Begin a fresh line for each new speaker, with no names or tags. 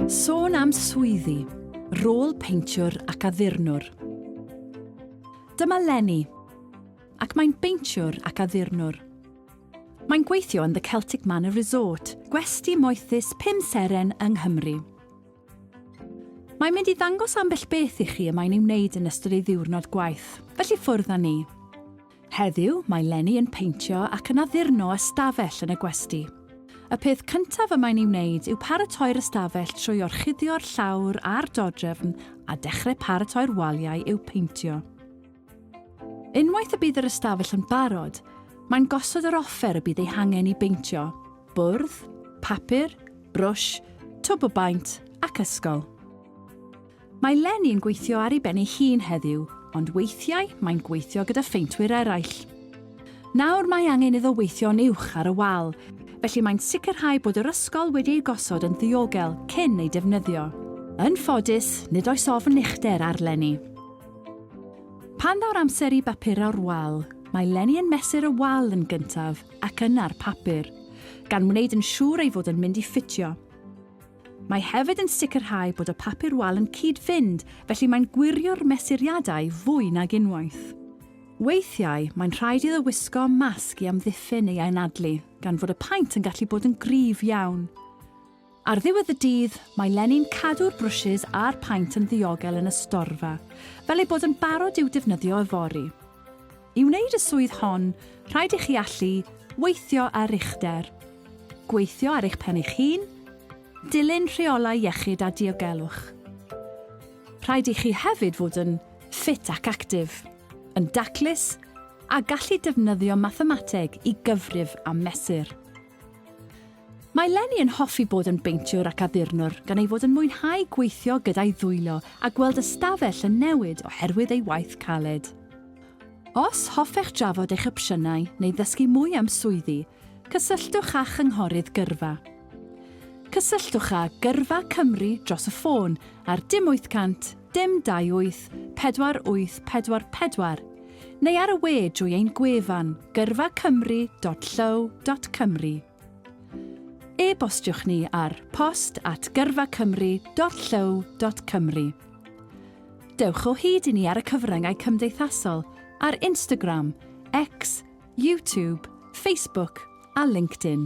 Sôn am swyddi, rôl peintiwr ac addurnwr. Dyma Lenny, ac mae'n beintiwr ac addurnwr. Mae'n gweithio yn The Celtic Manor Resort, gwesty moethus 5 seren yng Nghymru. Mae'n mynd i ddangos ambell beth i chi y mae'n ei wneud yn ystod ei ddiwrnod gwaith, felly ffwrdd â ni. Heddiw, mae Lenny yn peintio ac yn addurno ystafell yn y gwesty. Y peth cyntaf y mae'n ei wneud yw paratoi'r ystafell trwy orchuddio'r llawr a'r dodrefn a dechrau paratoi'r waliau i'w peintio. Unwaith y bydd yr ystafell yn barod, mae'n gosod yr offer y bydd ei hangen i beintio: bwrdd, papur, brwsh, twb o baint ac ysgol. Mae Lenny yn gweithio ar ei ben ei hun heddiw, ond weithiau mae'n gweithio gyda ffeintwyr eraill. Nawr mae angen iddo weithio'n uwch ar y wal, felly mae'n sicrhau bod yr ysgol wedi ei gosod yn ddiogel cyn ei defnyddio. Yn ffodus, nid oes ofn uchder ar Lenny. Pan ddaw'r amser i bapur o'r wal, mae Lenny yn mesur y wal yn gyntaf ac yna'r papur, gan wneud yn siŵr ei fod yn mynd i ffitio. Mae hefyd yn sicrhau bod y papur wal yn cyd-fynd, felly mae'n gwirio'r mesuriadau fwy nag unwaith. Weithiau, mae'n rhaid iddo wisgo masg i amddiffyn ei anadlu, gan fod y paint yn gallu bod yn gryf iawn. Ar ddiwedd y dydd, mae Lenny'n cadw'r brwsys a'r paint yn ddiogel yn y storfa, fel ei bod yn barod i'w defnyddio yfory. I wneud y swydd hon, rhaid i chi allu weithio ar uchder, gweithio ar eich pen eich hun, dilyn rheolau iechyd a diogelwch. Rhaid i chi hefyd fod yn ffit ac actif, yn daclus a gallu defnyddio mathemateg i gyfrif a mesur. Mae Lenny yn hoffi bod yn beintiwr ac addurnwr gan ei fod yn mwynhau gweithio gyda'i ddwylo a gweld ystafell yn newid oherwydd ei waith caled. Os hoffech drafod eich opsiynau neu ddysgu mwy am swyddi, cysylltwch â chynghorydd gyrfa. Cysylltwch â Gyrfa Cymru dros y ffôn ar 0800 528 4844 neu ar y we drwy ein gwefan gyrfacymru.llaw.cymru. E-bostiwch ni ar post@gyrfacymru.llaw.cymru. Dewch o hyd i ni ar y cyfryngau cymdeithasol ar Instagram, X, YouTube, Facebook a LinkedIn.